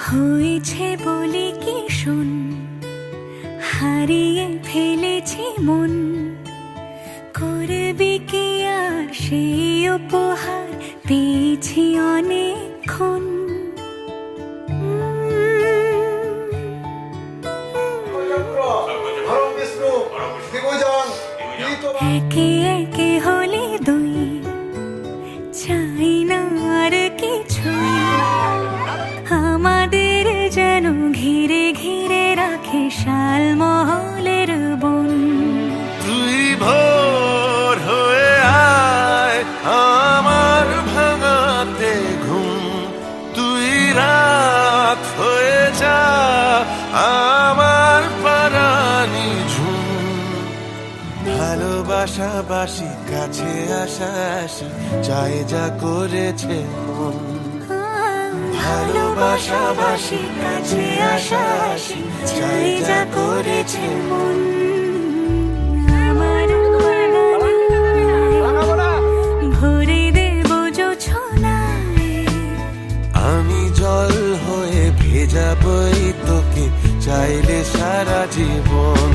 হয়েছে বলে কি শোন, হারিয়ে ফেলেছি মন। করবি কি আর সেই উপহার পেয়েছি অনেকক্ষণ। একে একে হলে দুই, চাই না আর কিছুই। আমাদের যেন ঘিরে ঘিরে রাখে শালমহলের বন। তুই ভোর হয়ে আয় আমার ভাঙাতে ঘুম, তুই রাত হয়ে যা আমার পারানি ঝুম। ভালোবাসাবাসি কাছে আসাসি চাই যা করেছে মন। ভালোবাসাবাসি কাছে আসাসি চাই যা করেছে মন। আমার ভরে দেব জোছনায়, আমি জল হয়ে ভেজাবই তোকে চাইলে সারা জীবন।